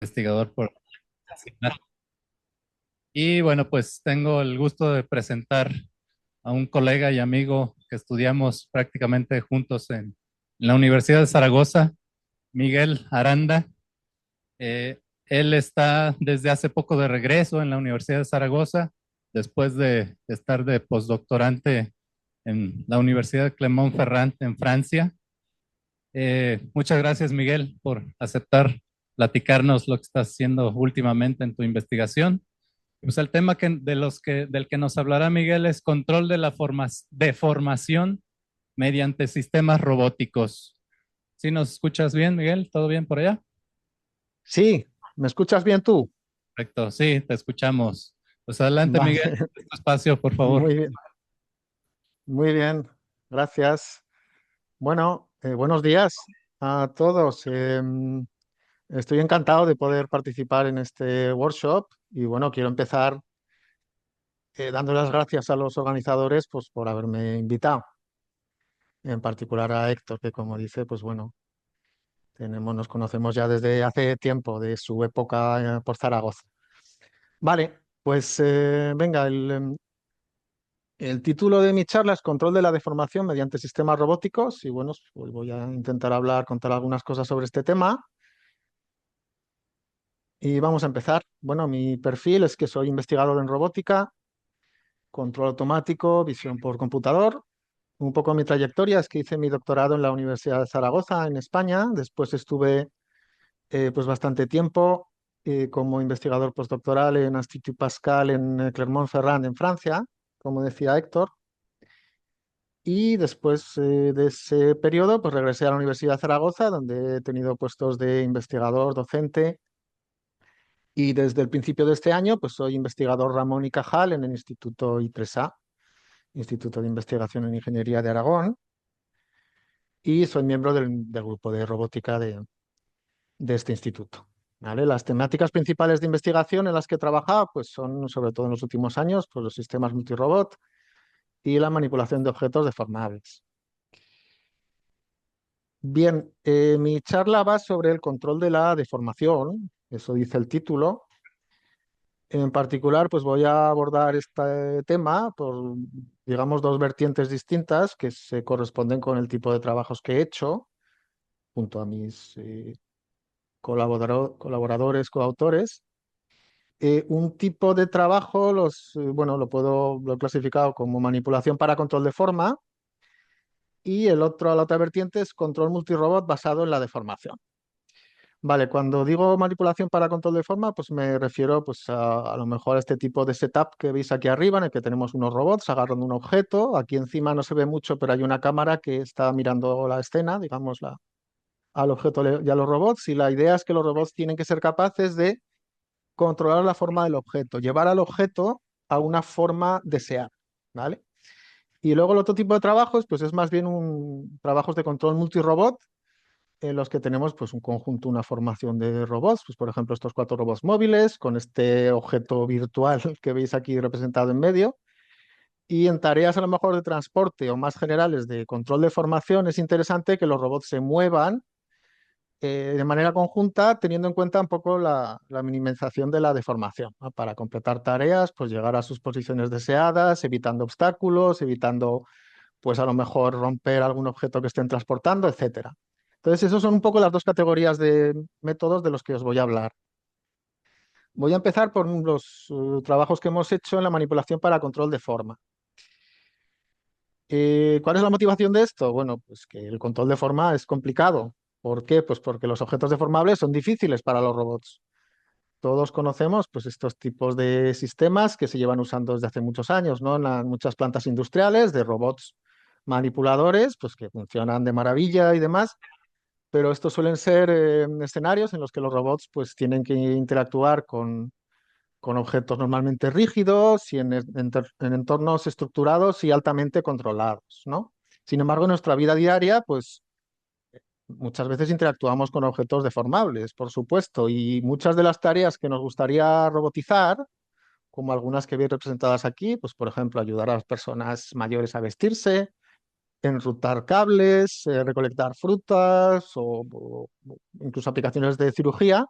Investigador por asignar. Y bueno, pues tengo el gusto de presentar a un colega y amigo que estudiamos prácticamente juntos en la Universidad de Zaragoza, Miguel Aranda. Él está desde hace poco de regreso en la Universidad de Zaragoza, después de estar de postdoctorante en la Universidad de Clermont-Ferrand en Francia. Muchas gracias, Miguel, por aceptar platicarnos lo que estás haciendo últimamente en tu investigación. Pues el tema del que nos hablará Miguel es control de la deformación mediante sistemas robóticos. ¿Sí nos escuchas bien, Miguel? ¿Todo bien por allá? Sí, ¿me escuchas bien tú? Perfecto, sí, te escuchamos. Pues adelante, Vale, Miguel, tu espacio, por favor. muy bien, muy bien, gracias. Bueno, buenos días a todos. Estoy encantado de poder participar en este workshop y bueno, quiero empezar dando las gracias a los organizadores pues, por haberme invitado, en particular a Héctor, que como dice, pues bueno, nos conocemos ya desde hace tiempo, de su época por Zaragoza. Vale, pues venga, el título de mi charla es Control de la deformación mediante sistemas robóticos y bueno, pues voy a intentar contar algunas cosas sobre este tema y vamos a empezar. Bueno, mi perfil es que soy investigador en robótica, control automático, visión por computador. Un poco mi trayectoria es que hice mi doctorado en la Universidad de Zaragoza, en España. Después estuve pues bastante tiempo como investigador postdoctoral en Institut Pascal en Clermont-Ferrand, en Francia, como decía Héctor. Y después de ese periodo, pues regresé a la Universidad de Zaragoza, donde he tenido puestos de investigador, docente, y desde el principio de este año, pues soy investigador Ramón y Cajal en el Instituto I3A, Instituto de Investigación en Ingeniería de Aragón, y soy miembro del grupo de robótica de este instituto. ¿Vale? Las temáticas principales de investigación en las que he trabajado, pues son, sobre todo en los últimos años, pues los sistemas multirobot y la manipulación de objetos deformables. Bien, mi charla va sobre el control de la deformación, eso dice el título. En particular, pues voy a abordar este tema por, digamos, dos vertientes distintas que se corresponden con el tipo de trabajos que he hecho junto a mis colaboradores, coautores. Un tipo de trabajo, bueno, lo he clasificado como manipulación para control de forma y la otra vertiente es control multirobot basado en la deformación. Vale, cuando digo manipulación para control de forma, pues me refiero pues, a lo mejor a este tipo de setup que veis aquí arriba, en el que tenemos unos robots agarrando un objeto. Aquí encima no se ve mucho, pero hay una cámara que está mirando la escena, digamos, al objeto y a los robots. Y la idea es que los robots tienen que ser capaces de controlar la forma del objeto, llevar al objeto a una forma deseada, ¿vale? Y luego el otro tipo de trabajos, pues es más bien trabajos de control multirobot en los que tenemos pues un conjunto, una formación de robots, pues por ejemplo estos cuatro robots móviles con este objeto virtual que veis aquí representado en medio. Y en tareas a lo mejor de transporte o más generales de control de formación es interesante que los robots se muevan de manera conjunta, teniendo en cuenta un poco la minimización de la deformación, ¿no? Para completar tareas, pues llegar a sus posiciones deseadas, evitando obstáculos, evitando pues a lo mejor romper algún objeto que estén transportando, etcétera. Entonces, esas son un poco las dos categorías de métodos de los que os voy a hablar. Voy a empezar por los trabajos que hemos hecho en la manipulación para control de forma. ¿Cuál es la motivación de esto? Bueno, pues que el control de forma es complicado. ¿Por qué? Pues porque los objetos deformables son difíciles para los robots. Todos conocemos pues, estos tipos de sistemas que se llevan usando desde hace muchos años, ¿no? Muchas plantas industriales de robots manipuladores, pues que funcionan de maravilla y demás, pero estos suelen ser escenarios en los que los robots pues tienen que interactuar con objetos normalmente rígidos y en entornos estructurados y altamente controlados, ¿no? Sin embargo, en nuestra vida diaria, pues muchas veces interactuamos con objetos deformables, por supuesto, y muchas de las tareas que nos gustaría robotizar, como algunas que veis representadas aquí, pues por ejemplo, ayudar a las personas mayores a vestirse, enrutar cables, recolectar frutas o incluso aplicaciones de cirugía,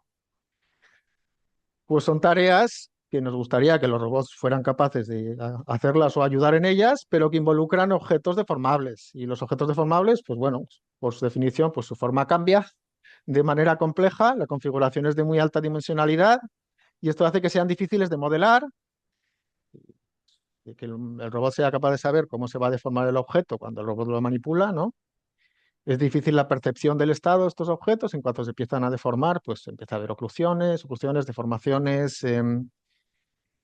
pues son tareas que nos gustaría que los robots fueran capaces de hacerlas o ayudar en ellas, pero que involucran objetos deformables. Y los objetos deformables, pues bueno, por su definición, pues su forma cambia de manera compleja, la configuración es de muy alta dimensionalidad y esto hace que sean difíciles de modelar, y que el robot sea capaz de saber cómo se va a deformar el objeto cuando el robot lo manipula, ¿no? Es difícil la percepción del estado de estos objetos. En cuanto se empiezan a deformar, pues empieza a haber oclusiones, deformaciones,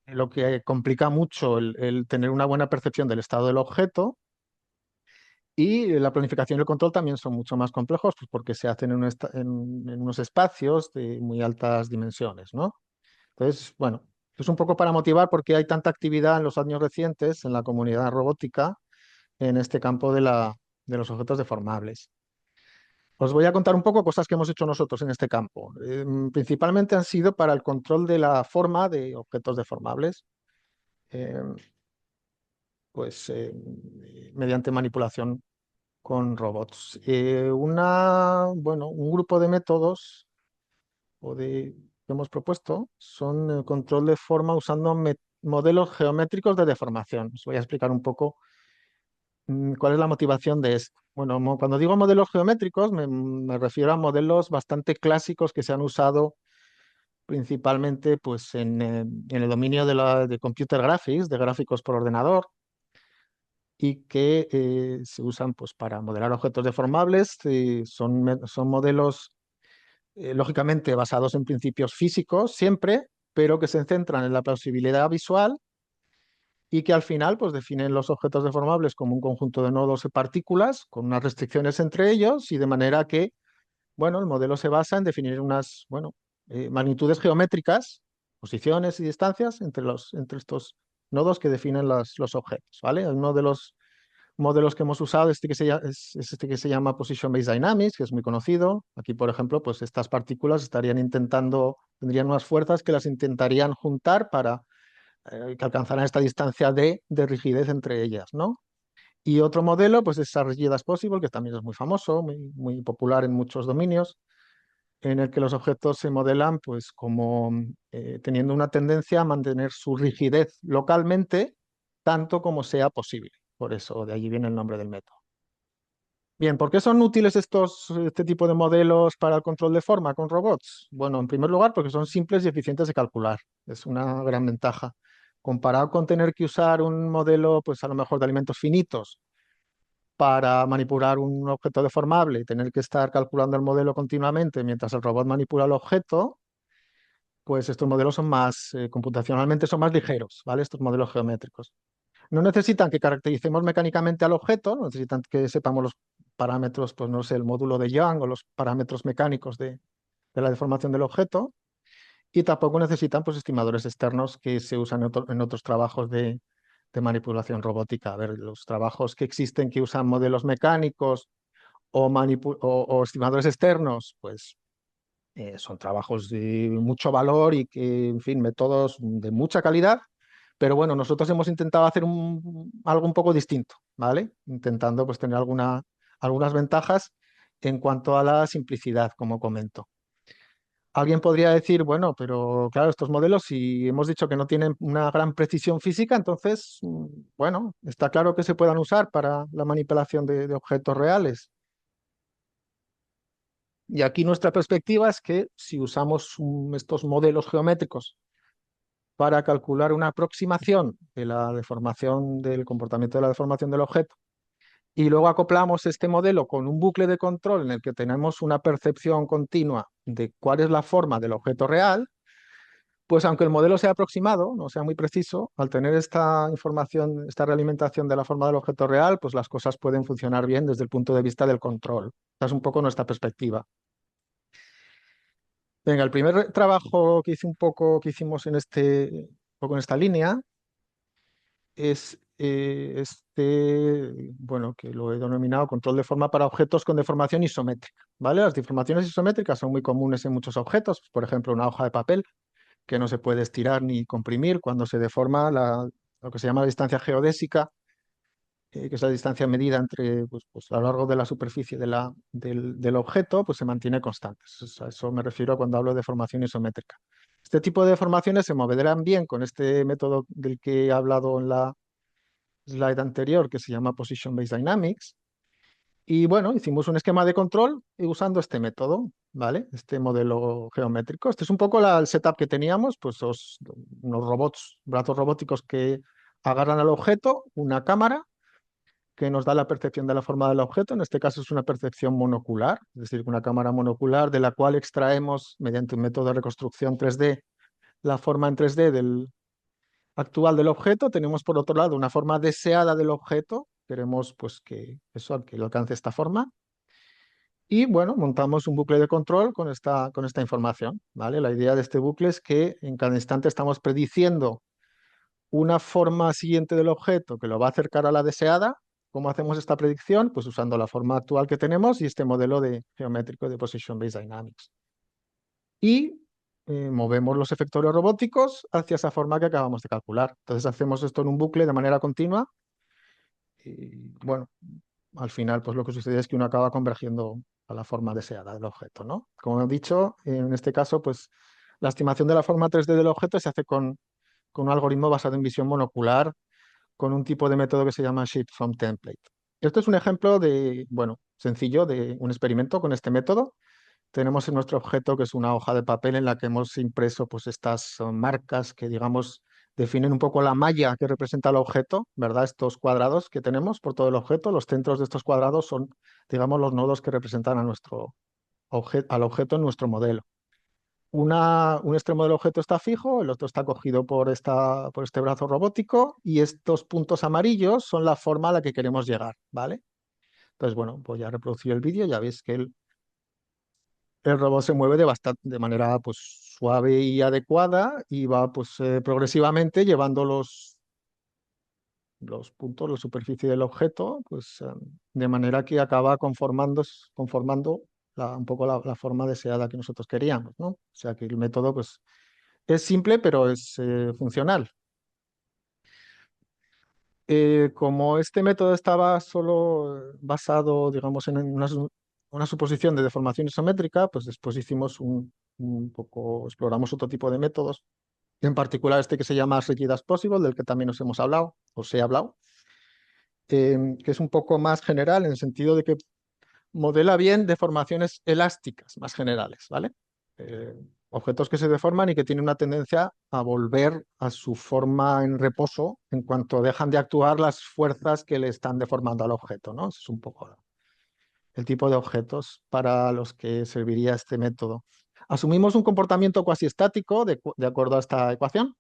lo que complica mucho el tener una buena percepción del estado del objeto. Y la planificación y el control también son mucho más complejos, pues porque se hacen en unos espacios de muy altas dimensiones, ¿no? Entonces, bueno, es un poco para motivar porque hay tanta actividad en los años recientes en la comunidad robótica en este campo de los objetos deformables. Os voy a contar un poco cosas que hemos hecho nosotros en este campo. Principalmente han sido para el control de la forma de objetos deformables, eh, mediante manipulación con robots. Bueno, un grupo de métodos que hemos propuesto son el control de forma usando modelos geométricos de deformación. Os voy a explicar un poco cuál es la motivación de esto. Bueno, cuando digo modelos geométricos me refiero a modelos bastante clásicos que se han usado principalmente pues, en el dominio de computer graphics, de gráficos por ordenador, y que se usan pues, para modelar objetos deformables. Son modelos, lógicamente, basados en principios físicos siempre, pero que se centran en la plausibilidad visual y que al final pues, definen los objetos deformables como un conjunto de nodos y partículas con unas restricciones entre ellos y de manera que, bueno, el modelo se basa en definir unas, bueno, magnitudes geométricas, posiciones y distancias entre estos nodos que definen los objetos, ¿vale? Uno de los modelos que hemos usado es este que se llama Position Based Dynamics, que es muy conocido. Aquí, por ejemplo, pues estas partículas tendrían unas fuerzas que las intentarían juntar para que alcanzaran esta distancia de rigidez entre ellas, ¿no? Y otro modelo, pues es as Rigid as Possible, que también es muy famoso, muy popular en muchos dominios, en el que los objetos se modelan pues como teniendo una tendencia a mantener su rigidez localmente tanto como sea posible. Por eso de allí viene el nombre del método. Bien, ¿por qué son útiles este tipo de modelos para el control de forma con robots? Bueno, en primer lugar, porque son simples y eficientes de calcular. Es una gran ventaja. Comparado con tener que usar un modelo, pues a lo mejor de alimentos finitos para manipular un objeto deformable y tener que estar calculando el modelo continuamente mientras el robot manipula el objeto, pues estos modelos son más, computacionalmente son más ligeros, ¿vale? Estos modelos geométricos. No necesitan que caractericemos mecánicamente al objeto, no necesitan que sepamos los parámetros, pues no sé, el módulo de Young o los parámetros mecánicos de la deformación del objeto, y tampoco necesitan pues estimadores externos que se usan en otros trabajos de manipulación robótica. A ver, los trabajos que existen que usan modelos mecánicos o estimadores externos, pues son trabajos de mucho valor y que, en fin, métodos de mucha calidad, pero bueno, nosotros hemos intentado hacer algo un poco distinto, ¿vale? Intentando pues tener algunas ventajas en cuanto a la simplicidad, como comento. Alguien podría decir, bueno, pero claro, estos modelos, si hemos dicho que no tienen una gran precisión física, entonces, bueno, está claro que se puedan usar para la manipulación de objetos reales. Y aquí nuestra perspectiva es que si usamos estos modelos geométricos para calcular una aproximación de la deformación del comportamiento de la deformación del objeto y luego acoplamos este modelo con un bucle de control en el que tenemos una percepción continua de cuál es la forma del objeto real, pues aunque el modelo sea aproximado, no sea muy preciso, al tener esta información, esta realimentación de la forma del objeto real, pues las cosas pueden funcionar bien desde el punto de vista del control. Esta es un poco nuestra perspectiva. Venga, el primer trabajo que que hicimos un poco en esta línea es bueno, que lo he denominado control de forma para objetos con deformación isométrica, ¿vale? Las deformaciones isométricas son muy comunes en muchos objetos, por ejemplo, una hoja de papel que no se puede estirar ni comprimir cuando se deforma lo que se llama la distancia geodésica, que es la distancia medida pues, a lo largo de la superficie del objeto, pues se mantiene constante. A eso me refiero cuando hablo de deformación isométrica. Este tipo de deformaciones se moverán bien con este método del que he hablado en la slide anterior, que se llama Position Based Dynamics. Y bueno, hicimos un esquema de control usando este método, ¿vale? Este modelo geométrico. Este es un poco el setup que teníamos, pues unos robots, brazos robóticos que agarran al objeto, una cámara que nos da la percepción de la forma del objeto. En este caso es una percepción monocular, es decir, una cámara monocular de la cual extraemos mediante un método de reconstrucción 3D la forma en 3D actual del objeto. Tenemos por otro lado una forma deseada del objeto. Queremos pues que lo alcance esta forma. Y bueno, montamos un bucle de control con esta información, ¿vale? La idea de este bucle es que en cada instante estamos prediciendo una forma siguiente del objeto que lo va a acercar a la deseada. ¿Cómo hacemos esta predicción? Pues usando la forma actual que tenemos y este modelo de geométrico de Position Based Dynamics. Y movemos los efectores robóticos hacia esa forma que acabamos de calcular. Entonces hacemos esto en un bucle de manera continua y bueno, al final pues lo que sucede es que uno acaba convergiendo a la forma deseada del objeto, ¿no? Como he dicho, en este caso pues la estimación de la forma 3D del objeto se hace con un algoritmo basado en visión monocular con un tipo de método que se llama Shape from Template. Esto es un ejemplo de, bueno, sencillo de un experimento con este método. Tenemos en nuestro objeto que es una hoja de papel en la que hemos impreso pues estas marcas que digamos definen un poco la malla que representa el objeto, ¿verdad? Estos cuadrados que tenemos por todo el objeto, los centros de estos cuadrados son digamos los nodos que representan a al objeto en nuestro modelo. Un extremo del objeto está fijo, el otro está cogido por este brazo robótico y estos puntos amarillos son la forma a la que queremos llegar, ¿vale? Entonces, bueno, voy a reproducir el vídeo, ya veis que el robot se mueve de manera pues, suave y adecuada y va pues, progresivamente llevando los puntos, la superficie del objeto, pues, de manera que acaba conformando un poco la forma deseada que nosotros queríamos, ¿no? O sea que el método pues, es simple, pero es funcional. Como este método estaba solo basado, digamos, en una suposición de deformación isométrica, pues después hicimos un poco, exploramos otro tipo de métodos, en particular este que se llama as rigid as possible, del que también os hemos hablado, os he hablado, que es un poco más general en el sentido de que modela bien deformaciones elásticas más generales, ¿vale? Eh, Objetos que se deforman y que tienen una tendencia a volver a su forma en reposo en cuanto dejan de actuar las fuerzas que le están deformando al objeto, ¿no? Ese es un poco el tipo de objetos para los que serviría este método. Asumimos un comportamiento cuasi estático de acuerdo a esta ecuación,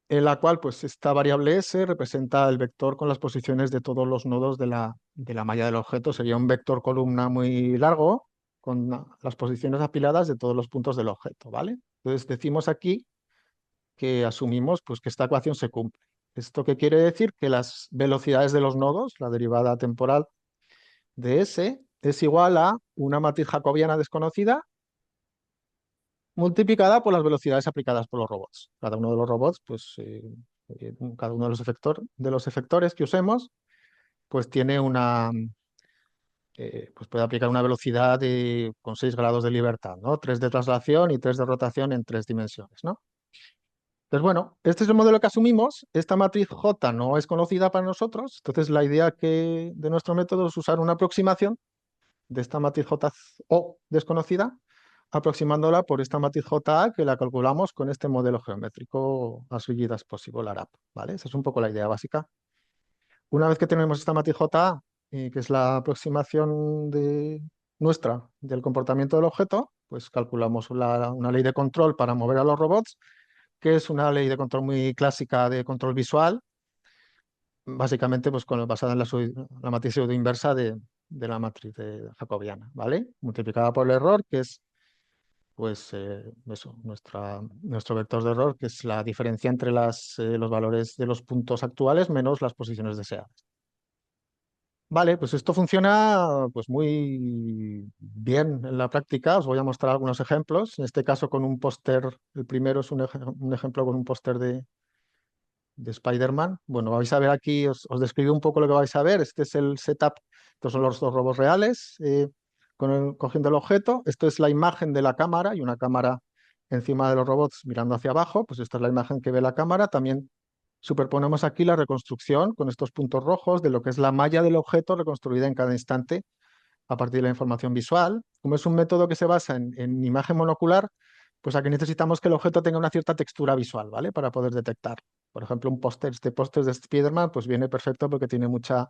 en la cual pues esta variable S representa el vector con las posiciones de todos los nodos de la malla del objeto. Sería un vector columna muy largo con las posiciones apiladas de todos los puntos del objeto, ¿vale? Entonces decimos aquí que asumimos pues que esta ecuación se cumple. ¿Esto qué quiere decir? Que las velocidades de los nodos, la derivada temporal de S, es igual a una matriz jacobiana desconocida multiplicada por las velocidades aplicadas por los robots. Cada uno de los robots, pues cada uno de de los efectores que usemos, pues tiene pues puede aplicar una velocidad con 6 grados de libertad, ¿no? 3 de traslación y 3 de rotación en 3 dimensiones, ¿no? Entonces, bueno, este es el modelo que asumimos. Esta matriz J no es conocida para nosotros, entonces la idea de nuestro método es usar una aproximación de esta matriz J o desconocida, aproximándola por esta matriz JA que la calculamos con este modelo geométrico as rigid as possible ARAP, ¿vale? Esa es un poco la idea básica. Una vez que tenemos esta matriz JA, que es la aproximación nuestra del comportamiento del objeto, pues calculamos una ley de control para mover a los robots, que es una ley de control muy clásica de control visual, básicamente pues basada en la matriz pseudoinversa de la matriz jacobiana, ¿vale? Multiplicada por el error, que es pues eso, nuestro vector de error, que es la diferencia entre los valores de los puntos actuales menos las posiciones deseadas. Vale, pues esto funciona pues muy bien en la práctica. Os voy a mostrar algunos ejemplos. En este caso con un póster, el primero es un ejemplo con un póster de Spider-Man. Bueno, vais a ver aquí, os describo un poco lo que vais a ver. Este es el setup, estos son los dos robots reales, cogiendo el objeto. Esto es la imagen de la cámara y una cámara encima de los robots mirando hacia abajo, pues esta es la imagen que ve la cámara. También superponemos aquí la reconstrucción con estos puntos rojos de lo que es la malla del objeto reconstruida en cada instante a partir de la información visual. Como es un método que se basa en imagen monocular, pues aquí necesitamos que el objeto tenga una cierta textura visual, ¿vale? Para poder detectar. Por ejemplo, un póster, este póster de Spider-Man, pues viene perfecto porque tiene mucha,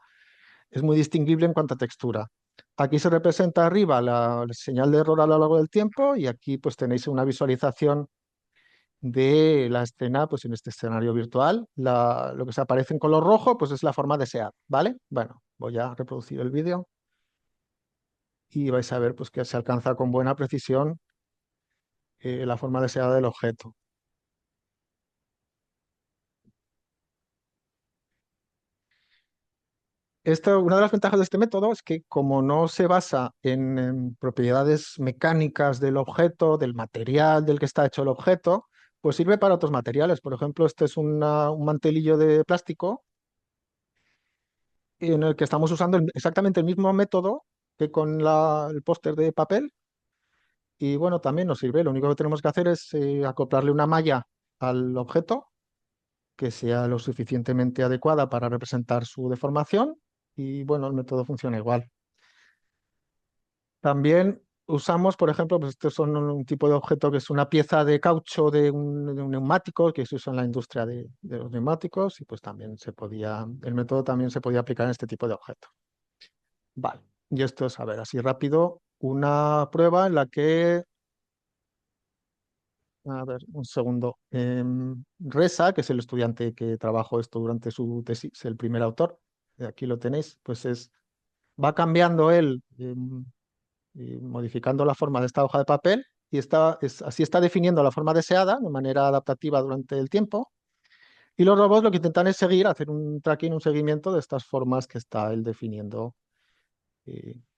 es muy distinguible en cuanto a textura. Aquí se representa arriba la señal de error a lo largo del tiempo y aquí pues tenéis una visualización de la escena pues en este escenario virtual. Lo que se aparece en color rojo pues es la forma deseada, ¿vale? Bueno, voy a reproducir el vídeo y vais a ver pues que se alcanza con buena precisión la forma deseada del objeto. Una de las ventajas de este método es que como no se basa en propiedades mecánicas del objeto, del material del que está hecho el objeto, pues sirve para otros materiales. Por ejemplo, este es un mantelillo de plástico en el que estamos usando exactamente el mismo método que con el póster de papel. Y bueno, también nos sirve. Lo único que tenemos que hacer es acoplarle una malla al objeto que sea lo suficientemente adecuada para representar su deformación y bueno, el método funciona igual. También usamos, por ejemplo, pues estos son un tipo de objeto que es una pieza de caucho de un neumático que se usa en la industria de los neumáticos y pues también el método también se podía aplicar en este tipo de objetos. Vale, y esto es, a ver, así rápido, una prueba en la que, a ver, un segundo, Reza, que es el estudiante que trabajó esto durante su tesis, el primer autor, aquí lo tenéis, pues va cambiando él, modificando la forma de esta hoja de papel y así está definiendo la forma deseada de manera adaptativa durante el tiempo. Y los robots lo que intentan es hacer un tracking, un seguimiento de estas formas que está él definiendo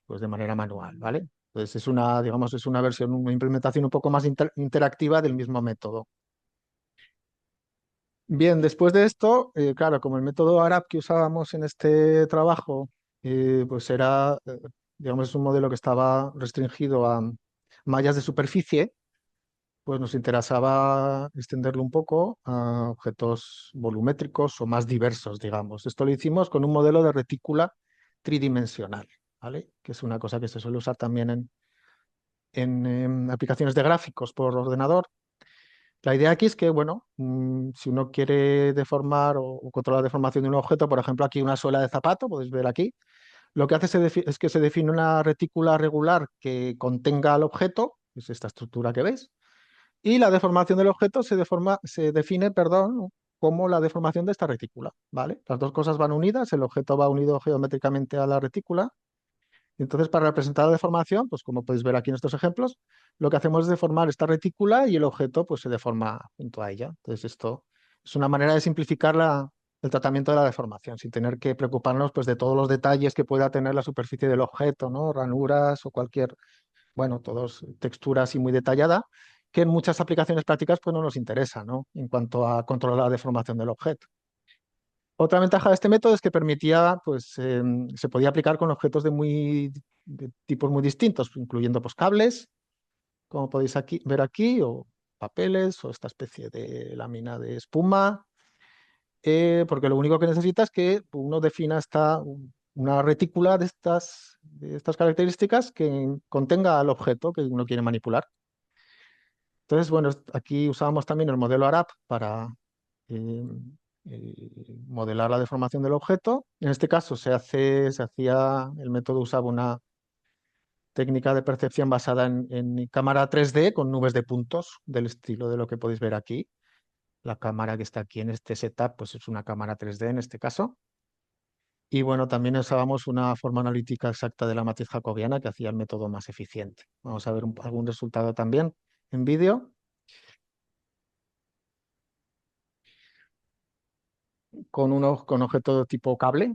pues de manera manual, ¿vale? Entonces es digamos, es una versión, una implementación un poco más interactiva del mismo método. Bien, después de esto, claro, como el método ARAP que usábamos en este trabajo, pues era, digamos, es un modelo que estaba restringido a mallas de superficie, pues nos interesaba extenderlo un poco a objetos volumétricos o más diversos, digamos. Esto lo hicimos con un modelo de retícula tridimensional, ¿vale? Que es una cosa que se suele usar también en aplicaciones de gráficos por ordenador. La idea aquí es que, bueno, si uno quiere deformar o controlar la deformación de un objeto, por ejemplo, aquí una suela de zapato, podéis ver aquí, lo que hace es que se define una retícula regular que contenga al objeto, es esta estructura que veis, y la deformación del objeto se define, perdón, como la deformación de esta retícula, ¿vale? Las dos cosas van unidas, el objeto va unido geométricamente a la retícula. Entonces, para representar la deformación, pues como podéis ver aquí en estos ejemplos, lo que hacemos es deformar esta retícula y el objeto pues se deforma junto a ella. Entonces, esto es una manera de simplificar el tratamiento de la deformación, sin tener que preocuparnos pues de todos los detalles que pueda tener la superficie del objeto, ¿no? Ranuras o cualquier, bueno, todos textura así muy detallada, que en muchas aplicaciones prácticas pues no nos interesa, ¿no? En cuanto a controlar la deformación del objeto. Otra ventaja de este método es que permitía, pues, se podía aplicar con objetos de tipos muy distintos, incluyendo pues, cables, como podéis ver aquí, o papeles, o esta especie de lámina de espuma, porque lo único que necesita es que uno defina una retícula de estas características que contenga al objeto que uno quiere manipular. Entonces, bueno, aquí usábamos también el modelo ARAP para eh, modelar la deformación del objeto. En este caso el método usaba una técnica de percepción basada en cámara 3D con nubes de puntos del estilo de lo que podéis ver aquí. La cámara que está aquí en este setup pues es una cámara 3D en este caso. Y bueno, también usábamos una forma analítica exacta de la matriz jacobiana que hacía el método más eficiente. Vamos a ver algún resultado también en vídeo. Con objeto tipo cable.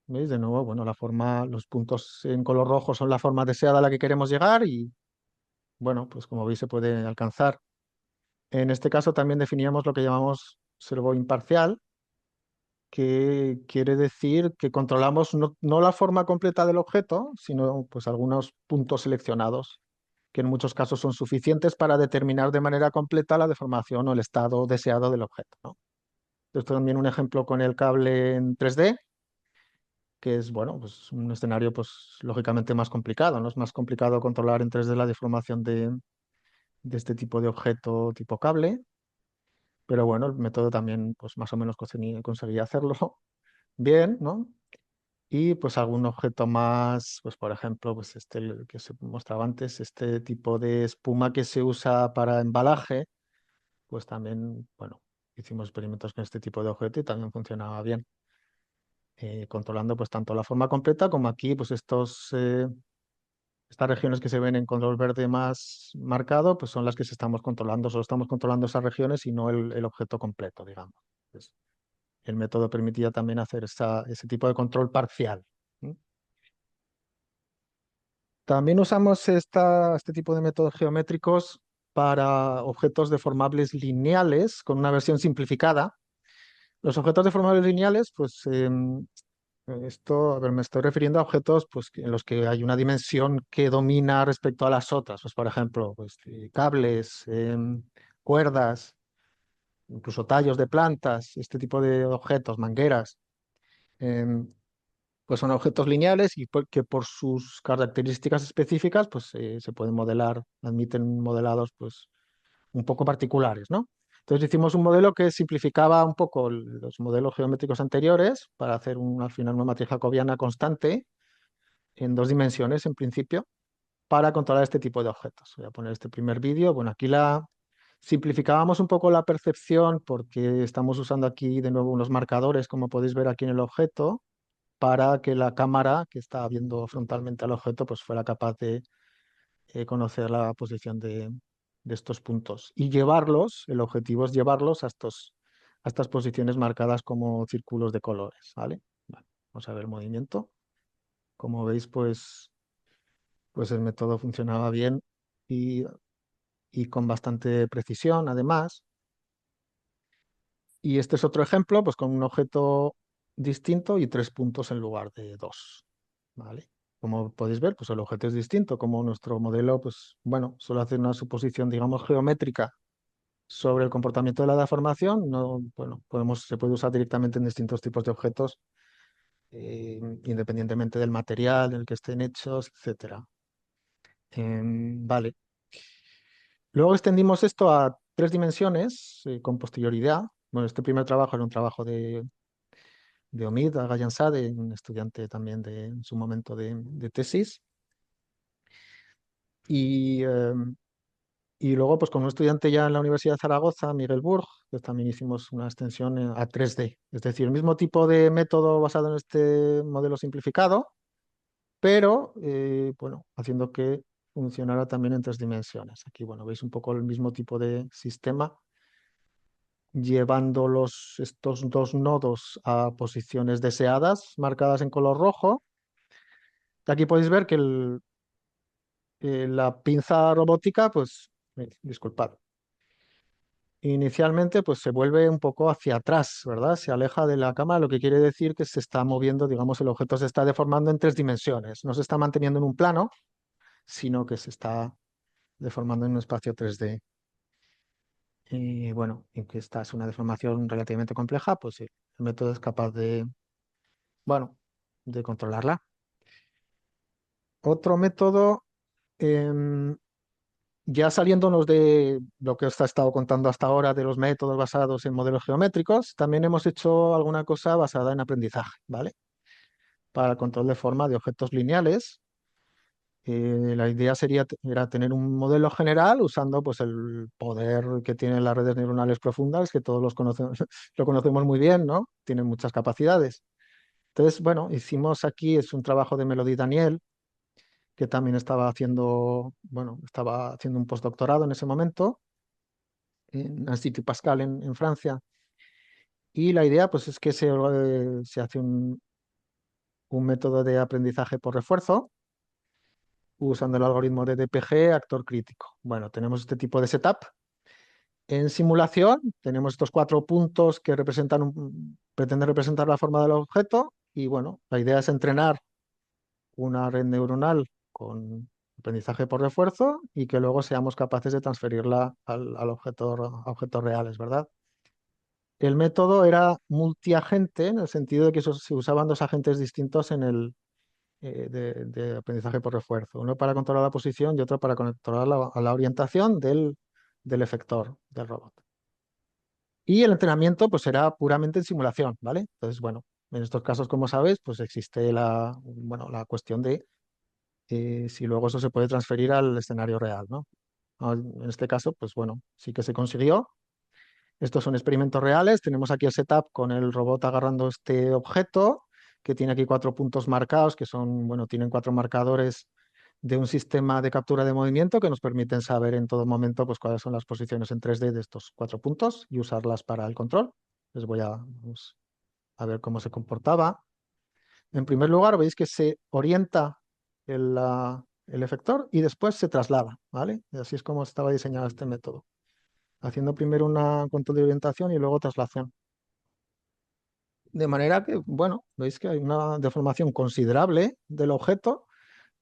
¿Veis? De nuevo, bueno, los puntos en color rojo son la forma deseada a la que queremos llegar y, bueno, pues como veis se puede alcanzar. En este caso también definíamos lo que llamamos servo imparcial, que quiere decir que controlamos no la forma completa del objeto, sino pues algunos puntos seleccionados. que en muchos casos son suficientes para determinar de manera completa la deformación o el estado deseado del objeto, ¿no? Esto también un ejemplo con el cable en 3D, que es, bueno, pues un escenario pues lógicamente más complicado, ¿no? Es más complicado controlar en 3D la deformación de este tipo de objeto tipo cable, pero bueno, el método también pues más o menos conseguía hacerlo bien, ¿no? Y pues algún objeto más, pues por ejemplo, pues este el que se mostraba antes, este tipo de espuma que se usa para embalaje, pues también, bueno, hicimos experimentos con este tipo de objeto y también funcionaba bien, controlando pues tanto la forma completa como aquí, pues estas regiones que se ven en color verde más marcado, pues son las que se estamos controlando, solo estamos controlando esas regiones y no el objeto completo, digamos. Pues, el método permitía también hacer ese tipo de control parcial. ¿M? También usamos este tipo de métodos geométricos para objetos deformables lineales con una versión simplificada. Los objetos deformables lineales, pues esto, a ver, me estoy refiriendo a objetos pues, en los que hay una dimensión que domina respecto a las otras. Pues, por ejemplo, pues, cables, cuerdas, incluso tallos de plantas, este tipo de objetos, mangueras. em, pues son objetos lineales y que por sus características específicas pues, se pueden modelar, admiten modelados pues, un poco particulares, ¿no? Entonces hicimos un modelo que simplificaba un poco los modelos geométricos anteriores para hacer al final una matriz jacobiana constante en 2 dimensiones en principio para controlar este tipo de objetos. Voy a poner este primer vídeo. Bueno, aquí simplificábamos un poco la percepción porque estamos usando aquí de nuevo unos marcadores, como podéis ver aquí en el objeto, para que la cámara que está viendo frontalmente al objeto pues fuera capaz de conocer la posición de estos puntos y llevarlos, el objetivo es llevarlos a estas posiciones marcadas como círculos de colores, ¿vale? Vale, vamos a ver el movimiento. Como veis, pues el método funcionaba bien y, y con bastante precisión, además. Y este es otro ejemplo, pues con un objeto distinto y 3 puntos en lugar de dos, ¿vale? Como podéis ver, pues el objeto es distinto, como nuestro modelo, pues bueno, solo hace una suposición, digamos, geométrica sobre el comportamiento de la deformación. No, bueno, se puede usar directamente en distintos tipos de objetos, independientemente del material en el que estén hechos, etcétera. Vale. Luego extendimos esto a 3 dimensiones con posterioridad. Bueno, este primer trabajo era un trabajo de Omid Agayansade, un estudiante también en su momento de tesis. Y, y luego, pues con un estudiante ya en la Universidad de Zaragoza, Miguel Burg, pues también hicimos una extensión a 3D. Es decir, el mismo tipo de método basado en este modelo simplificado, pero bueno, haciendo que funcionara también en 3 dimensiones. Aquí, bueno, veis un poco el mismo tipo de sistema, llevando estos 2 nodos a posiciones deseadas, marcadas en color rojo. Y aquí podéis ver que la pinza robótica, pues, disculpad, inicialmente pues se vuelve un poco hacia atrás, ¿verdad? Se aleja de la cámara, lo que quiere decir que se está moviendo, digamos, el objeto se está deformando en 3 dimensiones. No se está manteniendo en un plano, sino que se está deformando en un espacio 3D. Y bueno, en que esta es una deformación relativamente compleja, pues sí, el método es capaz bueno, de controlarla. Otro método, em, ya saliéndonos de lo que os he estado contando hasta ahora de los métodos basados en modelos geométricos, también hemos hecho alguna cosa basada en aprendizaje, ¿vale? Para el control de forma de objetos lineales. La idea era tener un modelo general usando pues, el poder que tienen las redes neuronales profundas, que todos los conocemos, lo conocemos muy bien, ¿no? Tienen muchas capacidades. Entonces, bueno, hicimos aquí, es un trabajo de Melody Daniel, que también estaba haciendo un postdoctorado en ese momento en Institut Pascal en Francia. Y la idea pues, es que se hace un método de aprendizaje por refuerzo usando el algoritmo de DPG, actor crítico. Bueno, tenemos este tipo de setup. En simulación tenemos estos 4 puntos que pretenden representar la forma del objeto y bueno, la idea es entrenar una red neuronal con aprendizaje por refuerzo y que luego seamos capaces de transferirla al objeto, a objetos reales, ¿verdad? El método era multiagente en el sentido de que se usaban dos agentes distintos en el de aprendizaje por refuerzo, uno para controlar la posición y otro para controlar la orientación del efector del robot. Y el entrenamiento pues era puramente en simulación, ¿vale? Entonces, bueno, en estos casos, como sabes, pues existe bueno, la cuestión de si luego eso se puede transferir al escenario real, ¿no? En este caso, pues bueno, sí que se consiguió. Estos son experimentos reales. Tenemos aquí el setup con el robot agarrando este objeto, que tiene aquí 4 puntos marcados, que son, bueno, tienen 4 marcadores de un sistema de captura de movimiento que nos permiten saber en todo momento pues, cuáles son las posiciones en 3D de estos 4 puntos y usarlas para el control. Les vamos a ver cómo se comportaba. En primer lugar, veis que se orienta el efector y después se traslada, ¿vale? Y así es como estaba diseñado este método, haciendo primero una control de orientación y luego traslación. De manera que, bueno, veis que hay una deformación considerable del objeto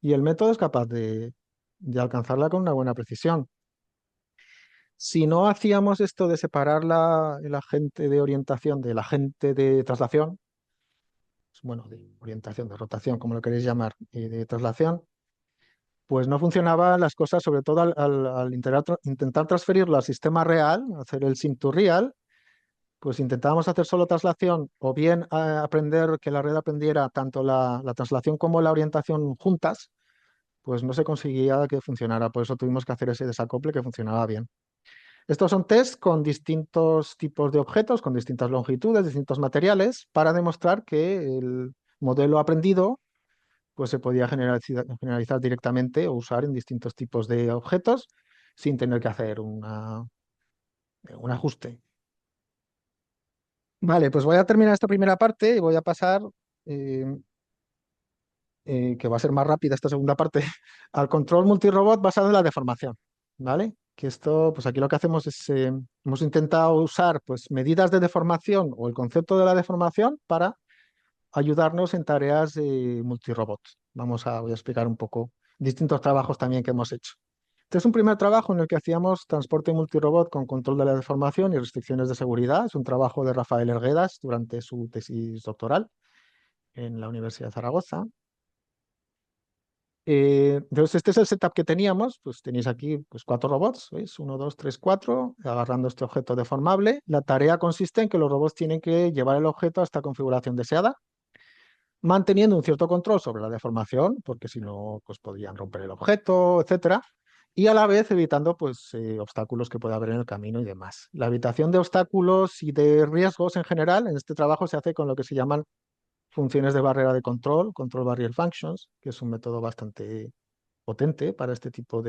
y el método es capaz de alcanzarla con una buena precisión. Si no hacíamos esto de separar el agente de orientación del agente de traslación, bueno, de orientación, de rotación, como lo queréis llamar, y de traslación, pues no funcionaban las cosas, sobre todo al intentar transferirlo al sistema real, hacer el sim to real, pues intentábamos hacer solo traslación o bien aprender que la red aprendiera tanto la traslación como la orientación juntas, pues no se conseguía que funcionara. Por eso tuvimos que hacer ese desacople que funcionaba bien. Estos son tests con distintos tipos de objetos, con distintas longitudes, distintos materiales, para demostrar que el modelo aprendido pues se podía generalizar directamente o usar en distintos tipos de objetos sin tener que hacer un ajuste. Vale, pues voy a terminar esta primera parte y voy a pasar, eh, que va a ser más rápida esta segunda parte, al control multirobot basado en la deformación. ¿Vale? Que esto, pues aquí lo que hacemos es, hemos intentado usar pues medidas de deformación o el concepto de la deformación para ayudarnos en tareas de multirobot. Voy a explicar un poco distintos trabajos también que hemos hecho. Este es un primer trabajo en el que hacíamos transporte multirobot con control de la deformación y restricciones de seguridad. Es un trabajo de Rafael Erguedas durante su tesis doctoral en la Universidad de Zaragoza. Entonces, este es el setup que teníamos. Pues tenéis aquí pues, 4 robots, ¿veis? 1, 2, 3, 4, agarrando este objeto deformable. La tarea consiste en que los robots tienen que llevar el objeto a esta configuración deseada, manteniendo un cierto control sobre la deformación, porque si no, pues podrían romper el objeto, etcétera, y a la vez evitando pues, obstáculos que pueda haber en el camino y demás. La evitación de obstáculos y de riesgos en general en este trabajo se hace con lo que se llaman funciones de barrera de control, control barrier functions, que es un método bastante potente para este tipo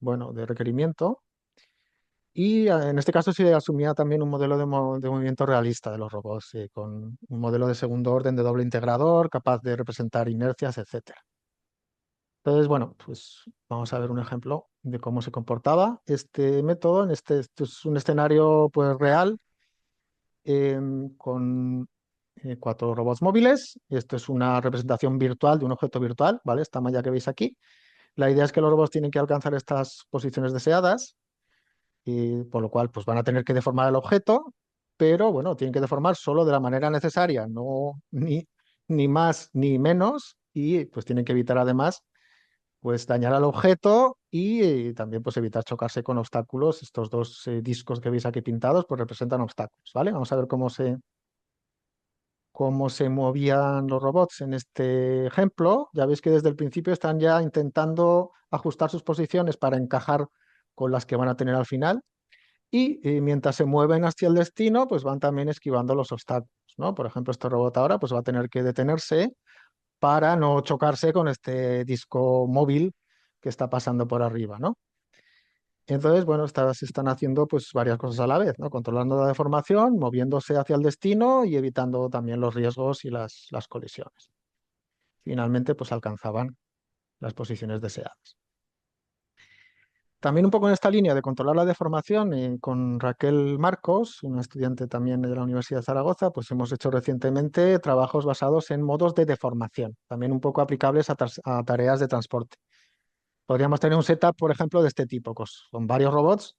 bueno, de requerimiento. Y en este caso se asumía también un modelo de movimiento realista de los robots, con un modelo de segundo orden de doble integrador, capaz de representar inercias, etcétera. Entonces, bueno, pues vamos a ver un ejemplo de cómo se comportaba este método. Esto es un escenario pues, real con 4 robots móviles. Esto es una representación virtual de un objeto virtual, ¿vale? Esta malla que veis aquí. La idea es que los robots tienen que alcanzar estas posiciones deseadas y por lo cual pues van a tener que deformar el objeto, pero bueno, tienen que deformar solo de la manera necesaria, no ni más ni menos, y pues tienen que evitar además pues dañar al objeto y también pues evitar chocarse con obstáculos. Estos dos discos que veis aquí pintados pues representan obstáculos, ¿vale? Vamos a ver cómo se movían los robots en este ejemplo. Ya veis que desde el principio están ya intentando ajustar sus posiciones para encajar con las que van a tener al final. Y mientras se mueven hacia el destino, pues van también esquivando los obstáculos, ¿no? Por ejemplo, este robot ahora pues va a tener que detenerse para no chocarse con este disco móvil que está pasando por arriba, ¿no? Entonces, bueno, se están haciendo pues varias cosas a la vez, ¿no? Controlando la deformación, moviéndose hacia el destino y evitando también los riesgos y las colisiones. Finalmente, pues alcanzaban las posiciones deseadas. También un poco en esta línea de controlar la deformación, con Raquel Marcos, una estudiante también de la Universidad de Zaragoza, pues hemos hecho recientemente trabajos basados en modos de deformación, también un poco aplicables a tareas de transporte. Podríamos tener un setup, por ejemplo, de este tipo, con varios robots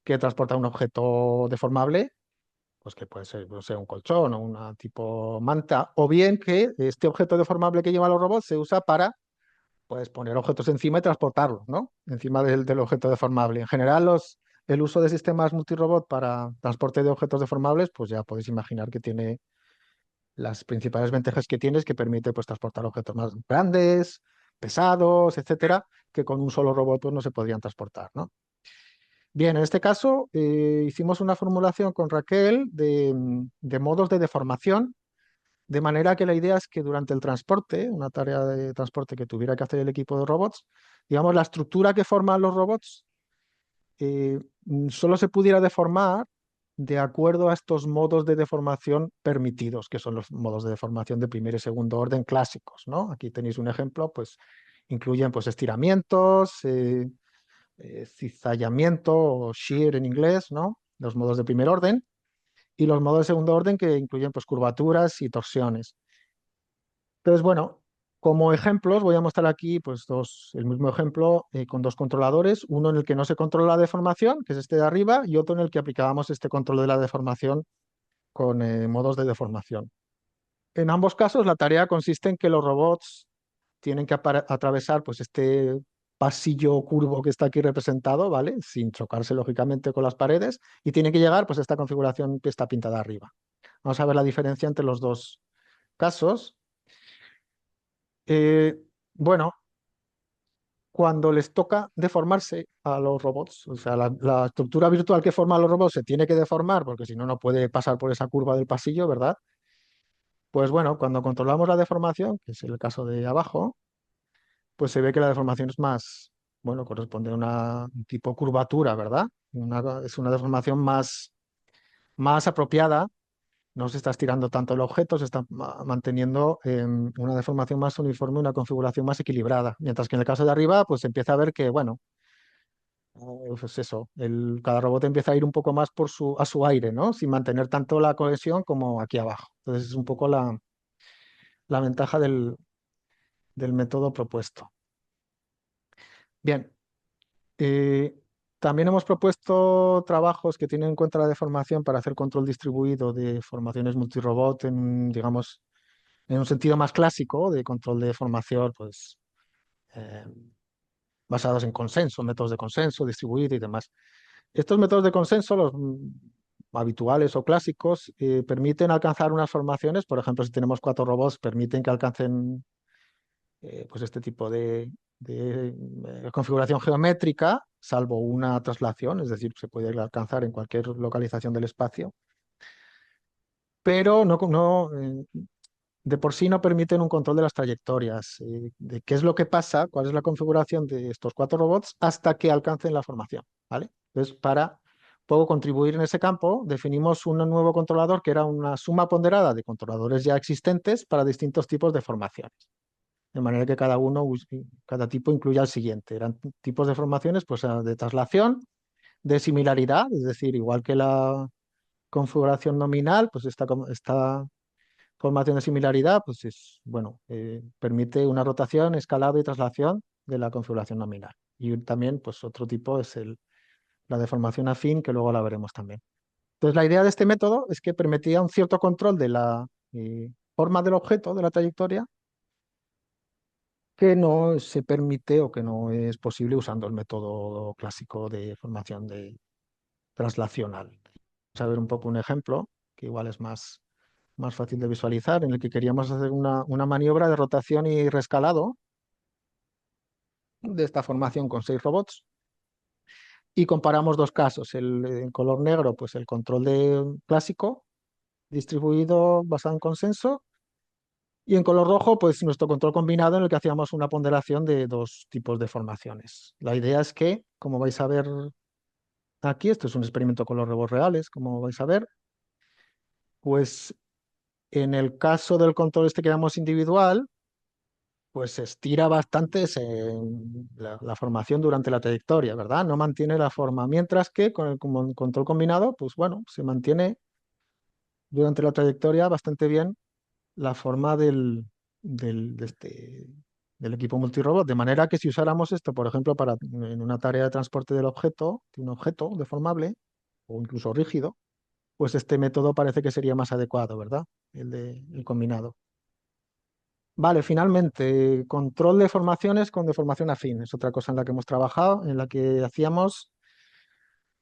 que transportan un objeto deformable, pues que puede ser, no sé, un colchón o una tipo manta, o bien que este objeto deformable que llevan los robots se usa para, pues, poner objetos encima y transportarlos, ¿no? Encima del objeto deformable. En general, el uso de sistemas multirobot para transporte de objetos deformables, pues ya podéis imaginar que tiene las principales ventajas que tiene, es que permite, pues, transportar objetos más grandes, pesados, etcétera, que con un solo robot, pues, no se podrían transportar, ¿no? Bien, en este caso hicimos una formulación con Raquel de modos de deformación, de manera que la idea es que durante el transporte, una tarea de transporte que tuviera que hacer el equipo de robots, digamos, la estructura que forman los robots solo se pudiera deformar de acuerdo a estos modos de deformación permitidos, que son los modos de deformación de primer y segundo orden clásicos, ¿no? Aquí tenéis un ejemplo, pues incluyen, pues, estiramientos, cizallamiento o shear en inglés, ¿no? Los modos de primer orden y los modos de segundo orden, que incluyen, pues, curvaturas y torsiones. Entonces, bueno, como ejemplos voy a mostrar aquí, pues, el mismo ejemplo, con dos controladores, uno en el que no se controla la deformación, que es este de arriba, y otro en el que aplicábamos este control de la deformación con modos de deformación. En ambos casos, la tarea consiste en que los robots tienen que atravesar, pues, este pasillo curvo que está aquí representado, ¿vale? Sin chocarse lógicamente con las paredes, y tiene que llegar, pues, a esta configuración que está pintada arriba. Vamos a ver la diferencia entre los dos casos. Eh, bueno, cuando les toca deformarse a los robots, o sea, la estructura virtual que forman los robots se tiene que deformar, porque si no, no puede pasar por esa curva del pasillo, ¿verdad? Pues bueno, cuando controlamos la deformación, que es el caso de abajo, pues se ve que la deformación es más, bueno, corresponde a un tipo curvatura, ¿verdad? Es una deformación más apropiada, no se está estirando tanto el objeto, se está manteniendo una deformación más uniforme, una configuración más equilibrada. Mientras que en el caso de arriba, pues se empieza a ver que, bueno, pues eso, cada robot empieza a ir un poco más a su aire, ¿no? Sin mantener tanto la cohesión como aquí abajo. Entonces es un poco la ventaja del método propuesto. Bien, Eh, también hemos propuesto trabajos que tienen en cuenta la deformación para hacer control distribuido de formaciones multirobot digamos, en un sentido más clásico de control de formación, pues eh, basados en consenso, métodos de consenso, distribuido y demás. Estos métodos de consenso, los habituales o clásicos, permiten alcanzar unas formaciones, por ejemplo, si tenemos cuatro robots, permiten que alcancen, pues, este tipo de configuración geométrica, salvo una traslación, es decir, se puede alcanzar en cualquier localización del espacio, pero de por sí no permiten un control de las trayectorias, de qué es lo que pasa, cuál es la configuración de estos cuatro robots hasta que alcancen la formación, ¿vale? Entonces, para poco contribuir en ese campo, definimos un nuevo controlador que era una suma ponderada de controladores ya existentes para distintos tipos de formaciones, de manera que cada tipo incluya el siguiente. Eran tipos de formaciones, pues, de traslación, de similaridad, es decir, igual que la configuración nominal, pues esta formación de similaridad, pues bueno, permite una rotación, escalado y traslación de la configuración nominal. Y también, pues, otro tipo es la deformación afín, que luego la veremos también. Entonces, la idea de este método es que permitía un cierto control de la forma del objeto, de la trayectoria, que no se permite o que no es posible usando el método clásico de formación traslacional. Vamos a ver un poco un ejemplo, que igual es más fácil de visualizar, en el que queríamos hacer una maniobra de rotación y rescalado de esta formación con 6 robots. Y comparamos dos casos, en color negro, pues el control clásico, distribuido basado en consenso, y en color rojo, pues nuestro control combinado, en el que hacíamos una ponderación de dos tipos de formaciones. La idea es que, como vais a ver aquí, esto es un experimento con los robots reales, como vais a ver, pues en el caso del control este que llamamos individual, pues se estira bastante la formación durante la trayectoria, ¿verdad? No mantiene la forma, mientras que con el control combinado, pues bueno, se mantiene durante la trayectoria bastante bien la forma del equipo multirobot, de manera que si usáramos esto, por ejemplo, en una tarea de transporte del objeto, de un objeto deformable o incluso rígido, pues este método parece que sería más adecuado, ¿verdad? El combinado. Vale, finalmente, control de formaciones con deformación afín. Es otra cosa en la que hemos trabajado, en la que hacíamos,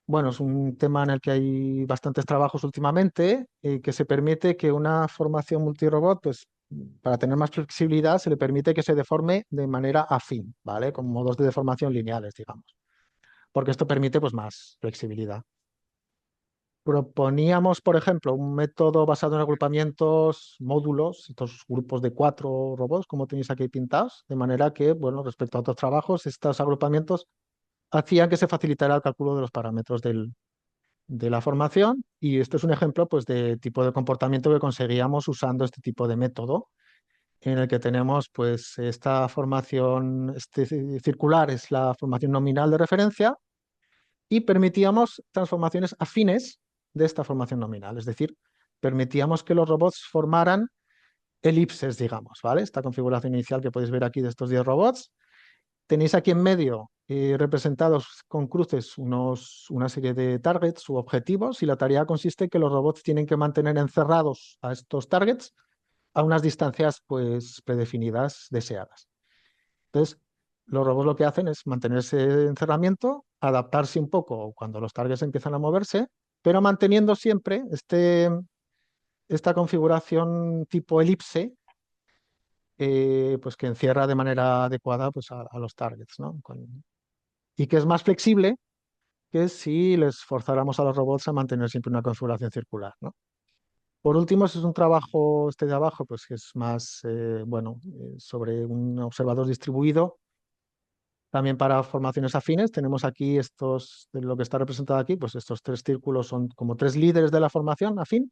bueno, es un tema en el que hay bastantes trabajos últimamente, que se permite que una formación multirobot, pues para tener más flexibilidad, se le permite que se deforme de manera afín, ¿vale? Con modos de deformación lineales, digamos, porque esto permite pues más flexibilidad. Proponíamos, por ejemplo, un método basado en agrupamientos, módulos, estos grupos de 4 robots, como tenéis aquí pintados, de manera que, bueno, respecto a otros trabajos, estos agrupamientos hacían que se facilitara el cálculo de los parámetros de la formación, y esto es un ejemplo, pues, de tipo de comportamiento que conseguíamos usando este tipo de método, en el que tenemos, pues, esta formación circular es la formación nominal de referencia, y permitíamos transformaciones afines de esta formación nominal, es decir, permitíamos que los robots formaran elipses, digamos, ¿vale? Esta configuración inicial que podéis ver aquí de estos 10 robots. Tenéis aquí en medio representados con cruces una serie de targets u objetivos, y la tarea consiste en que los robots tienen que mantener encerrados a estos targets a unas distancias pues predefinidas deseadas. Entonces, los robots lo que hacen es mantener ese encerramiento, adaptarse un poco cuando los targets empiezan a moverse, pero manteniendo siempre esta configuración tipo elipse, pues que encierra de manera adecuada pues, a los targets, ¿no? Y que es más flexible que si les forzáramos a los robots a mantener siempre una configuración circular, ¿no? Por último, ese es un trabajo, este de abajo, pues que es más, bueno, sobre un observador distribuido. También para formaciones afines tenemos aquí estos, de lo que está representado aquí, pues estos 3 círculos son como 3 líderes de la formación afín,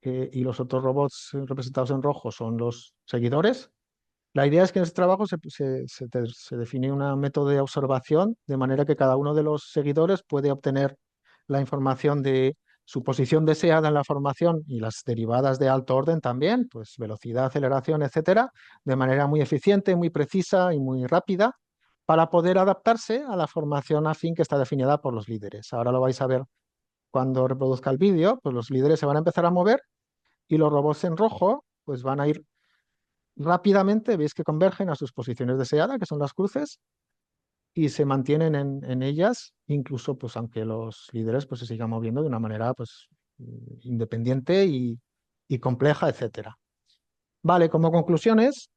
y los otros robots representados en rojo son los seguidores. La idea es que en este trabajo se define un método de observación de manera que cada uno de los seguidores puede obtener la información de su posición deseada en la formación y las derivadas de alto orden también, pues velocidad, aceleración, etcétera, de manera muy eficiente, muy precisa y muy rápida, para poder adaptarse a la formación afín que está definida por los líderes. Ahora lo vais a ver cuando reproduzca el vídeo, pues los líderes se van a empezar a mover y los robots en rojo pues van a ir rápidamente, veis que convergen a sus posiciones deseadas, que son las cruces, y se mantienen en ellas, incluso pues aunque los líderes pues se sigan moviendo de una manera pues independiente y compleja, etcétera. Vale, como conclusiones,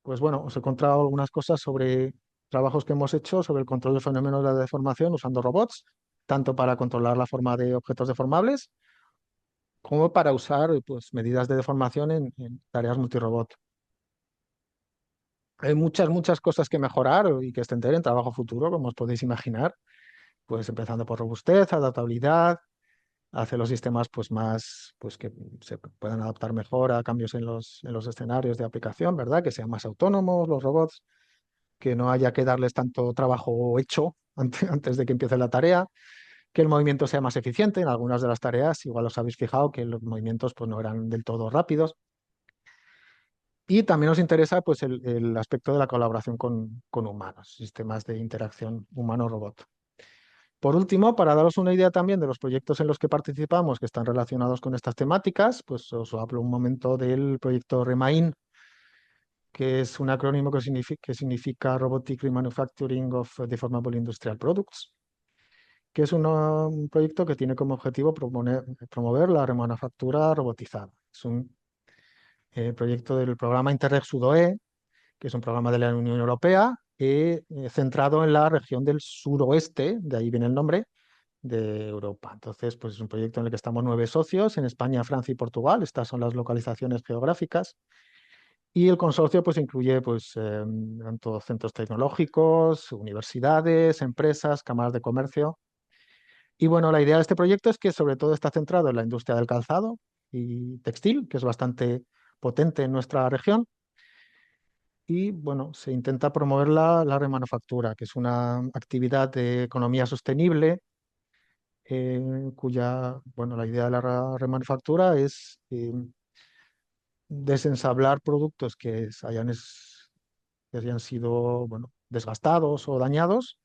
pues bueno, os he encontrado algunas cosas sobre trabajos que hemos hecho sobre el control del fenómeno de la deformación usando robots, tanto para controlar la forma de objetos deformables como para usar pues, medidas de deformación en tareas multirobot. Hay muchas cosas que mejorar y que extender en trabajo futuro, como os podéis imaginar, pues empezando por robustez, adaptabilidad, hacer los sistemas pues más, pues que se puedan adaptar mejor a cambios en los escenarios de aplicación, ¿verdad? Que sean más autónomos los robots, que no haya que darles tanto trabajo hecho antes de que empiece la tarea, que el movimiento sea más eficiente en algunas de las tareas, igual os habéis fijado que los movimientos pues no eran del todo rápidos. Y también nos interesa pues, el aspecto de la colaboración con humanos, sistemas de interacción humano-robot. Por último, para daros una idea también de los proyectos en los que participamos que están relacionados con estas temáticas, pues os hablo un momento del proyecto REMAIN, que es un acrónimo que significa Robotic Remanufacturing of Deformable Industrial Products, que es un proyecto que tiene como objetivo promover la remanufactura robotizada. Es un proyecto del programa Interreg Sudoe, que es un programa de la Unión Europea, centrado en la región del suroeste, de ahí viene el nombre, de Europa. Entonces, pues es un proyecto en el que estamos 9 socios, en España, Francia y Portugal. Estas son las localizaciones geográficas. Y el consorcio pues incluye pues, tanto centros tecnológicos, universidades, empresas, cámaras de comercio. Y bueno, la idea de este proyecto es que sobre todo está centrado en la industria del calzado y textil, que es bastante potente en nuestra región, y bueno, se intenta promover la remanufactura, que es una actividad de economía sostenible, cuya, bueno, la idea de la remanufactura es desensamblar productos que hayan sido, bueno, desgastados o dañados,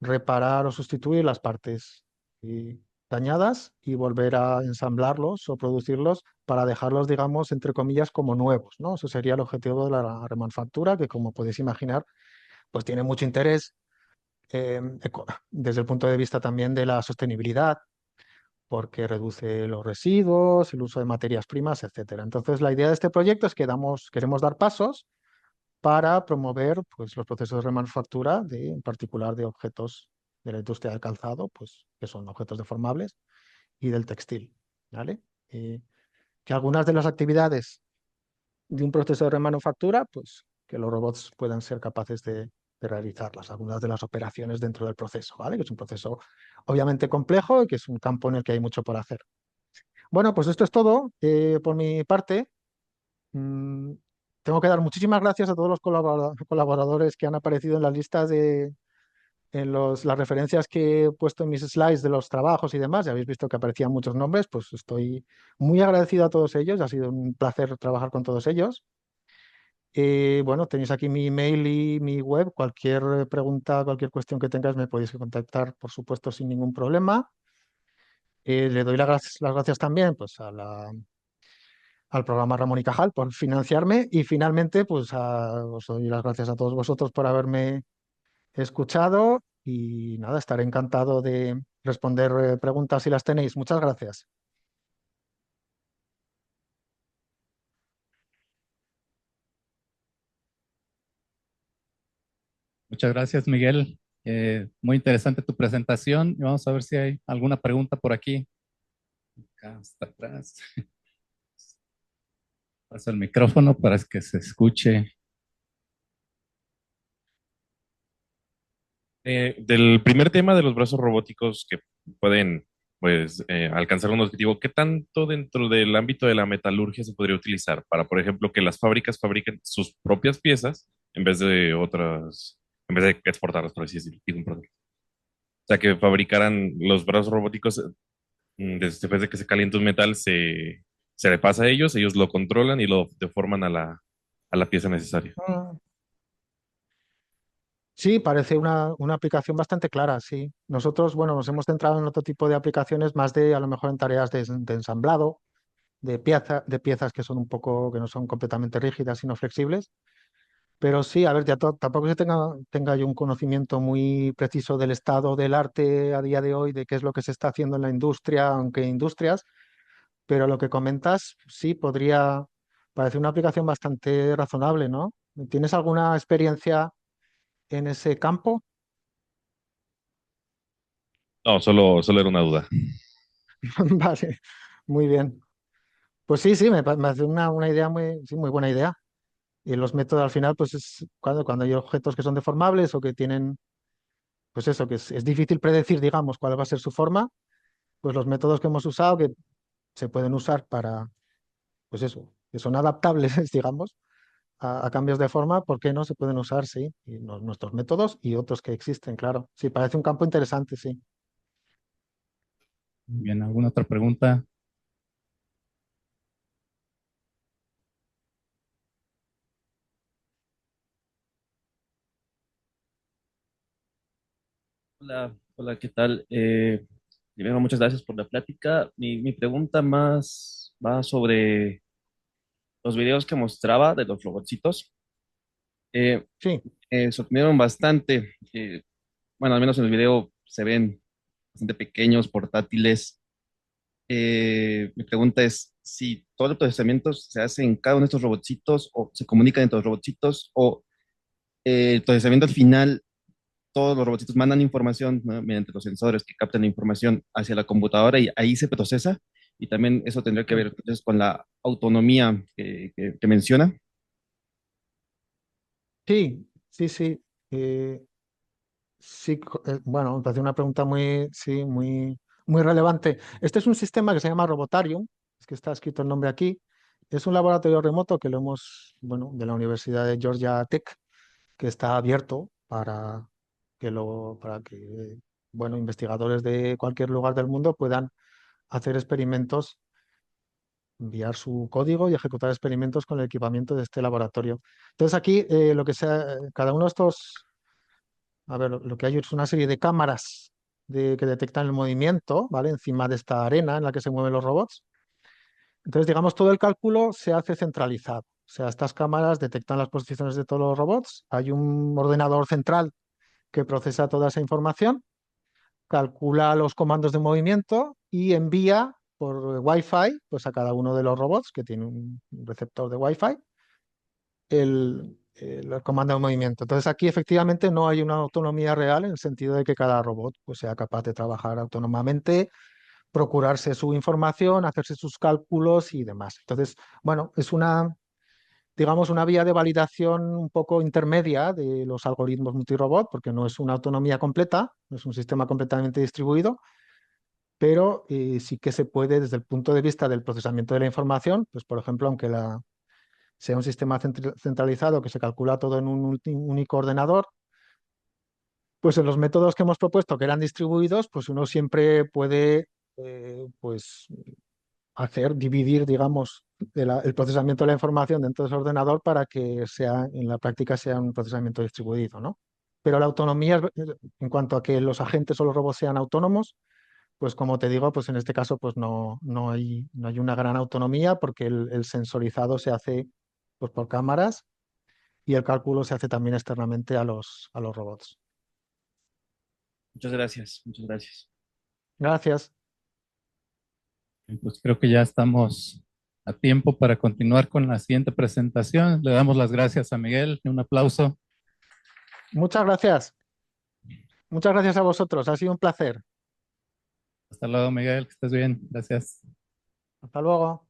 reparar o sustituir las partes dañadas y volver a ensamblarlos o producirlos para dejarlos, digamos, entre comillas, como nuevos, ¿no? Eso sería el objetivo de la remanufactura, que como podéis imaginar, pues tiene mucho interés desde el punto de vista también de la sostenibilidad, porque reduce los residuos, el uso de materias primas, etcétera. Entonces, la idea de este proyecto es que queremos dar pasos para promover pues, los procesos de remanufactura, en particular de objetos de la industria del calzado, pues, que son objetos deformables, y del textil. ¿Vale? Que algunas de las actividades de un proceso de remanufactura, pues que los robots puedan ser capaces de realizarlas, algunas de las operaciones dentro del proceso, ¿vale? Que es un proceso obviamente complejo y que es un campo en el que hay mucho por hacer. Bueno, pues esto es todo por mi parte. Mm, Tengo que dar muchísimas gracias a todos los colaboradores que han aparecido en las listas las referencias que he puesto en mis slides de los trabajos y demás. Ya habéis visto que aparecían muchos nombres, pues estoy muy agradecido a todos ellos. Ha sido un placer trabajar con todos ellos. Bueno, tenéis aquí mi email y mi web. Cualquier pregunta, cualquier cuestión que tengáis, me podéis contactar, por supuesto, sin ningún problema. Le doy las gracias también pues, al programa Ramón y Cajal por financiarme y finalmente pues os doy las gracias a todos vosotros por haberme escuchado y nada, estaré encantado de responder preguntas si las tenéis. Muchas gracias. Muchas gracias, Miguel. Muy interesante tu presentación. Y vamos a ver si hay alguna pregunta por aquí. Acá hasta atrás. Paso el micrófono para que se escuche. Del primer tema de los brazos robóticos que pueden pues, alcanzar un objetivo, ¿qué tanto dentro del ámbito de la metalurgia se podría utilizar para, por ejemplo, que las fábricas fabriquen sus propias piezas en vez de otras, en vez de exportarlas, por así decirlo, tipo un producto? O sea, que fabricaran los brazos robóticos después de que se calienta un metal, se le pasa a ellos, ellos lo controlan y lo deforman a la pieza necesaria. Mm, Sí, parece una aplicación bastante clara, sí. Nosotros, bueno, nos hemos centrado en otro tipo de aplicaciones, más de a lo mejor en tareas de ensamblado, de piezas que son un poco, que no son completamente rígidas, sino flexibles. Pero sí, a ver, ya tampoco se tenga yo un conocimiento muy preciso del estado del arte a día de hoy, de qué es lo que se está haciendo en la industria, aunque industrias, pero lo que comentas sí podría parecer una aplicación bastante razonable, ¿no? ¿Tienes alguna experiencia en ese campo? No, solo era una duda. Vale, muy bien. Pues sí, sí, me hace una idea muy, sí, muy buena idea. Y los métodos al final, pues es cuando hay objetos que son deformables o que tienen, pues eso, que es difícil predecir, digamos, cuál va a ser su forma, pues los métodos que hemos usado que se pueden usar para, pues eso, que son adaptables, digamos, a cambios de forma, ¿por qué no se pueden usar, sí? Y nuestros métodos y otros que existen, claro. Sí, parece un campo interesante, sí. Bien, ¿alguna otra pregunta? Hola, hola, ¿qué tal? Primero, muchas gracias por la plática. Mi pregunta más va sobre los videos que mostraba de los robotcitos. Eh, Sí, Sorprendieron bastante. Bueno, al menos en el video se ven bastante pequeños, portátiles. Mi pregunta es si todo el procesamiento se hace en cada uno de estos robotcitos o se comunican entre los robotcitos o el procesamiento al final todos los robotitos mandan información, ¿no? Mediante los sensores que captan la información hacia la computadora y ahí se procesa. Y también eso tendría que ver entonces con la autonomía que menciona. sí, sí, sí. Eh, Sí, bueno, me parece una pregunta muy, sí, muy relevante. Este es un sistema que se llama Robotarium, es que está escrito el nombre aquí, Es un laboratorio remoto que lo hemos, bueno, de la Universidad de Georgia Tech, que está abierto para que, bueno, investigadores de cualquier lugar del mundo puedan hacer experimentos, enviar su código y ejecutar experimentos con el equipamiento de este laboratorio. Entonces aquí lo que sea, cada uno de estos, a ver, lo que hay es una serie de cámaras que detectan el movimiento, ¿vale? Encima de esta arena en la que se mueven los robots. Entonces, digamos, todo el cálculo se hace centralizado. O sea, estas cámaras detectan las posiciones de todos los robots. Hay un ordenador central que procesa toda esa información, calcula los comandos de movimiento y envía por Wi-Fi, pues a cada uno de los robots que tiene un receptor de Wi-Fi, el comando de movimiento. Entonces aquí efectivamente no hay una autonomía real en el sentido de que cada robot pues, sea capaz de trabajar autónomamente, procurarse su información, hacerse sus cálculos y demás. Entonces, bueno, es una, digamos, una vía de validación un poco intermedia de los algoritmos multirobot, porque no es una autonomía completa, no es un sistema completamente distribuido, pero sí que se puede desde el punto de vista del procesamiento de la información, pues por ejemplo, aunque sea un sistema centralizado que se calcula todo en un único ordenador, pues en los métodos que hemos propuesto que eran distribuidos, pues uno siempre puede pues dividir, digamos, el procesamiento de la información dentro de ese ordenador para que sea, en la práctica sea un procesamiento distribuido, ¿no? Pero la autonomía, en cuanto a que los agentes o los robots sean autónomos, pues como te digo, pues en este caso pues no hay una gran autonomía porque el sensorizado se hace pues, por cámaras y el cálculo se hace también externamente a a los robots. Muchas gracias, muchas gracias. Gracias. Pues creo que ya estamos a tiempo para continuar con la siguiente presentación. Le damos las gracias a Miguel y un aplauso. Muchas gracias. Muchas gracias a vosotros. Ha sido un placer. Hasta luego, Miguel, que estés bien. Gracias. Hasta luego.